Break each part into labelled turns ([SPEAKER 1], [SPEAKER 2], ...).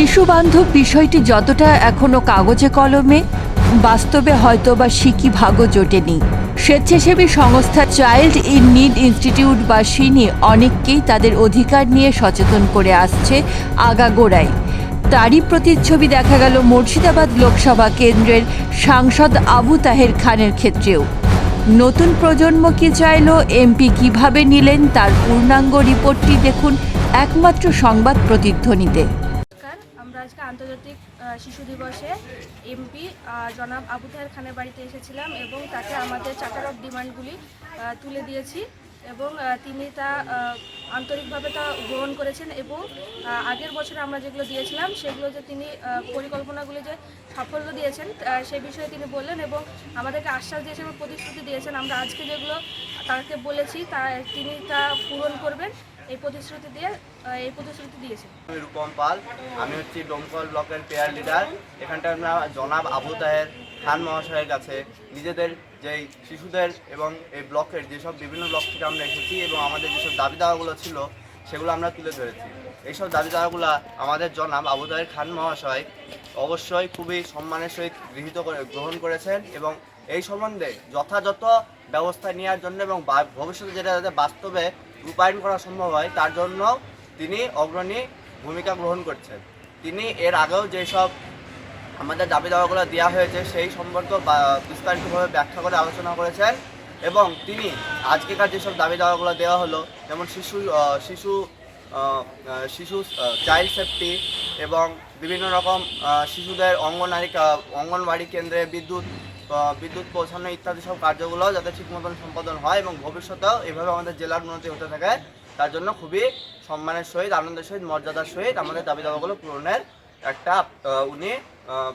[SPEAKER 1] শিশু বান্ধব বিষয়টি যতটা এখনো কাগজে কলমে, বাস্তবে হয়তোবা সিকি ভাগও জোটেনি। স্বেচ্ছাসেবী সংস্থা চাইল্ড ইন নিড ইনস্টিটিউট বা সিনি অনেককেই তাদের অধিকার নিয়ে সচেতন করে আসছে আগাগোড়ায়। তারই প্রতিচ্ছবি দেখা গেল মুর্শিদাবাদ লোকসভা কেন্দ্রের সাংসদ আবু তাহের খানের ক্ষেত্রেও। নতুন প্রজন্ম কি চাইল, এমপি কিভাবে নিলেন, তার পূর্ণাঙ্গ রিপোর্টটি দেখুন একমাত্র সংবাদ প্রতিধ্বনিতে।
[SPEAKER 2] আমরা আজকে আন্তর্জাতিক শিশু দিবসে এমপি জনাব আবু তাহের খানের বাড়িতে এসেছিলাম এবং তাকে আমাদের চার্টার অফ ডিমান্ডগুলি তুলে দিয়েছি এবং তিনি তা আন্তরিকভাবে তা গ্রহণ করেছেন এবং আগের বছরে আমরা যেগুলো দিয়েছিলাম সেগুলো যে তিনি পরিকল্পনাগুলি যে সাফল্য দিয়েছেন সে বিষয়ে তিনি বললেন এবং আমাদেরকে আশ্বাস দিয়েছেন এবং প্রতিশ্রুতি দিয়েছেন। আমরা আজকে যেগুলো তাকে বলেছি তিনি তা পূরণ করবেন এই প্রতিশ্রুতি দিয়েছেন।
[SPEAKER 3] রূপম পাল, আমি হচ্ছি ডোমকল ব্লকের পেয়ার লিডার। এখানটা আমরা জনাব আবু তাহের খান মহাশয়ের কাছে নিজেদের যেই শিশুদের এবং এই ব্লকের যেসব বিভিন্ন ব্লক থেকে আমরা এসেছি এবং আমাদের যেসব দাবি দাওয়াগুলো ছিল সেগুলো আমরা তুলে ধরেছি। এইসব দাবি দাওয়াগুলো আমাদের জনাব আবু তাহের খান মহাশয় অবশ্যই খুবই সম্মানের সহিত গ্রহণ করেছেন এবং এই সম্বন্ধে যথাযথ ব্যবস্থা নেওয়ার জন্য এবং ভবিষ্যতে যেটা যাতে বাস্তবে রূপায়ণ করা সম্ভব হয় তার জন্য তিনি অগ্রণী ভূমিকা গ্রহণ করছেন। তিনি এর আগেও যেসব আমাদের দাবি দাওয়াগুলো দেওয়া হয়েছে সেই সম্পর্কে বিস্তারিতভাবে ব্যাখ্যা করে আলোচনা করেছেন এবং তিনি আজকেকার যেসব দাবি দাওয়াগুলো দেওয়া হলো যেমন শিশু চাইল্ড সেফটি এবং বিভিন্ন রকম শিশুদের অঙ্গনবাড়ি কেন্দ্রে বিদ্যুৎ পৌঁছানো ইত্যাদি সব কার্যগুলো যাতে ঠিক মতন সম্পাদন হয় এবং ভবিষ্যতেও এভাবে আমাদের জেলার উন্নতি হতে থাকে তার জন্য খুবই সম্মানের সহিত, আনন্দের সহিত, মর্যাদার সহিত আমাদের দাবি দাওয়াগুলো পূরণের একটা উনি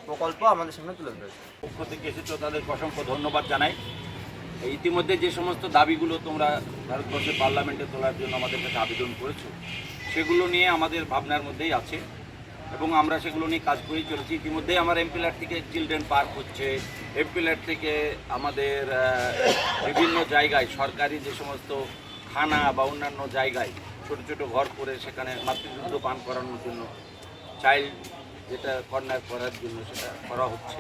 [SPEAKER 3] প্রকল্প আমাদের সামনে তুলে ধরেছেন।
[SPEAKER 4] পক্ষ থেকে এসেছো তাদেরকে অসংখ্য ধন্যবাদ জানাই। ইতিমধ্যে যে সমস্ত দাবিগুলো তোমরা ভারতবর্ষের পার্লামেন্টে তোলার জন্য আমাদের কাছে আবেদন করেছো সেগুলো নিয়ে আমাদের ভাবনার মধ্যেই আছে এবং আমরা সেগুলো নিয়ে কাজ করেই চলেছি। ইতিমধ্যেই আমার এমপিলার থেকে চিলড্রেন পার্ক হচ্ছে, এমপিলার থেকে আমাদের বিভিন্ন জায়গায় সরকারি যে সমস্ত থানা বা অন্যান্য জায়গায় ছোট ছোট ঘর করে সেখানে মাতৃদুগ্ধ পান করানোর জন্য চাইল্ড যেটা কর্নার করার জন্য সেটা করা হচ্ছে।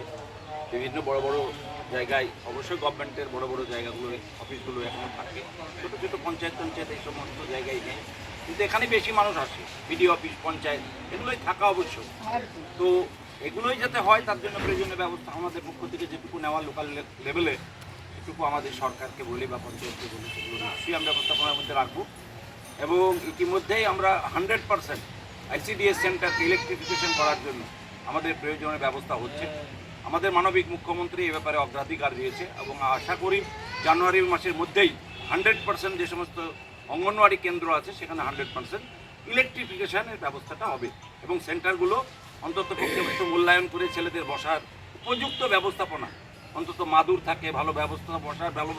[SPEAKER 4] বিভিন্ন বড় বড় জায়গায় অবশ্যই গভর্নমেন্টের বড় বড় জায়গাগুলো অফিসগুলো এখনও থাকে, ছোটো ছোটো পঞ্চায়েত এই সমস্ত জায়গায় নেই, কিন্তু এখানে বেশি মানুষ আসে। বিডিও অফিস, পঞ্চায়েত এগুলোই থাকা অবশ্যই। তো এগুলোই যাতে হয় তার জন্য প্রয়োজনীয় ব্যবস্থা আমাদের পক্ষ থেকে যেটুকু নেওয়া লোকাল লেভেলে সেটুকু আমাদের সরকারকে বলি বা পঞ্চায়েতকে বলি সেগুলো নিশ্চয়ই আমরা ব্যবস্থাপনার মধ্যে রাখবো এবং ইতিমধ্যেই আমরা 100% আইসিডিএস সেন্টারকে ইলেকট্রিফিকেশন করার জন্য আমাদের প্রয়োজনীয় ব্যবস্থা হচ্ছে। আমাদের মানবিক মুখ্যমন্ত্রী এ ব্যাপারে অগ্রাধিকার দিয়েছে এবং আশা করি জানুয়ারি মাসের মধ্যেই 100% যে সমস্ত অঙ্গনওয়াড়ি কেন্দ্র আছে সেখানে 100% ইলেকট্রিফিকেশনের ব্যবস্থাটা হবে এবং সেন্টারগুলো অন্তত পক্ষে মূল্যায়ন করে ছেলেদের বসার উপযুক্ত ব্যবস্থাপনা, অন্তত মাদুর থাকে, ভালো বসার ভালো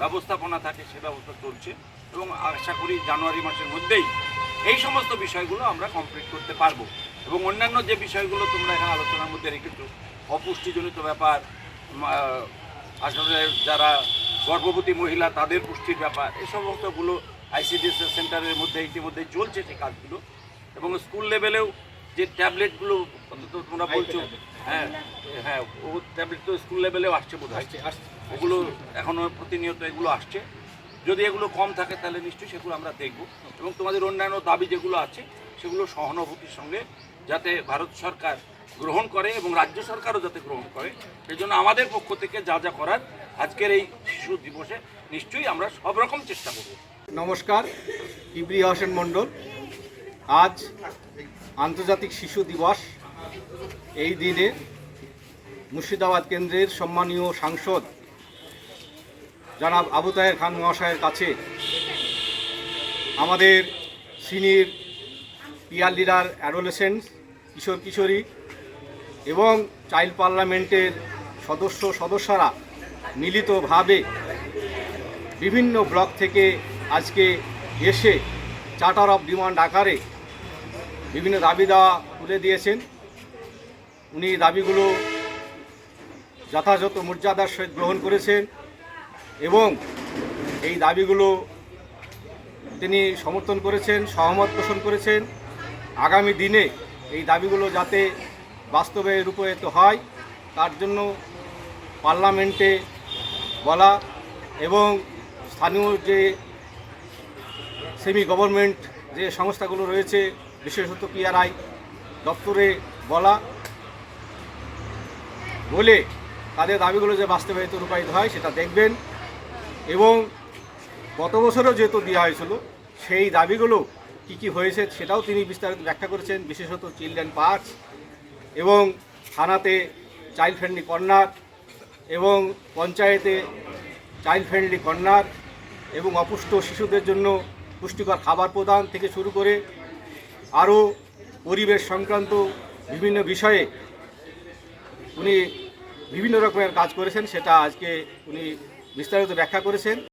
[SPEAKER 4] ব্যবস্থাপনা থাকে, সে ব্যবস্থা চলছে এবং আশা করি জানুয়ারি মাসের মধ্যেই এই সমস্ত বিষয়গুলো আমরা কমপ্লিট করতে পারবো এবং অন্যান্য যে বিষয়গুলো তোমরা এখানে আলোচনার মধ্যে রেখেছো, অপুষ্টিজনিত ব্যাপার, আসলে যারা গর্ভবতী মহিলা তাদের পুষ্টির ব্যাপার, এই সমস্তগুলো আইসিডিএস সেন্টারের মধ্যে ইতিমধ্যেই চলছে সেই কাজগুলো এবং স্কুল লেভেলেও যে ট্যাবলেটগুলো তোমরা বলছো, হ্যাঁ হ্যাঁ ও ট্যাবলেট তো স্কুল লেভেলেও আসছে বোধ হয়, ওগুলো এখনও প্রতিনিয়ত এগুলো আসছে। যদি এগুলো কম থাকে তাহলে নিশ্চয়ই সেগুলো আমরা দেখব এবং তোমাদের অন্যান্য দাবি যেগুলো আছে সেগুলো সহানুভূতির সঙ্গে যাতে ভারত সরকার গ্রহণ করে এবং রাজ্য সরকারও যাতে গ্রহণ করে সেই জন্য আমাদের পক্ষ থেকে যা যা করার আজকের এই শিশু দিবসে নিশ্চয়ই আমরা সব রকম চেষ্টা করব।
[SPEAKER 5] নমস্কার, ইব্রিয়া হোসেন মণ্ডল। আজ আন্তর্জাতিক শিশু দিবস। এই দিনে মুর্শিদাবাদ কেন্দ্রের সম্মানীয় সাংসদ জনাব আবু তাহের খান মহাশয়ের কাছে আমাদের সিনিয়র পিয়ার লিডার, অ্যাডোলেসেন্ট, কিশোর কিশোরী এবং চাইল্ড পার্লামেন্টের সদস্যরা মিলিতভাবে বিভিন্ন ব্লক থেকে আজকে এসে চার্টার অফ ডিমান্ড আকারে বিভিন্ন দাবি দেওয়া তুলে দিয়েছেন। উনি দাবিগুলো যথাযথ মর্যাদার সহিত গ্রহণ করেছেন এবং এই দাবিগুলো তিনি সমর্থন করেছেন, সহমত পোষণ করেছেন। আগামী দিনে এই দাবিগুলো যাতে বাস্তবে রূপায়িত হয় তার জন্য পার্লামেন্টে বলা এবং স্থানীয় যে সেমি গভর্নমেন্ট যে সংস্থাগুলো রয়েছে বিশেষত পিআরআই দপ্তরে বলে তাদের দাবিগুলো যে বাস্তবায়িত রূপায়িত হয় সেটা দেখবেন এবং গত বছরও যেহেতু দেওয়া হয়েছিল সেই দাবিগুলো কি হয়েছে সেটাও তিনি বিস্তারিত ব্যাখ্যা করেছেন, বিশেষত চিলড্রেন পার্ক এবং থানাতে চাইল্ড ফ্রেন্ডলি কর্নার এবং পঞ্চায়েতে চাইল্ড ফ্রেন্ডলি কর্নার এবং অপুষ্ট শিশুদের জন্য পুষ্টিকর খাবার প্রদান থেকে শুরু করে আরও পরিবেশ সংক্রান্ত বিভিন্ন বিষয়ে উনি বিভিন্ন রকমের কাজ করেছেন, সেটা আজকে উনি বিস্তারিত ব্যাখ্যা করেছেন।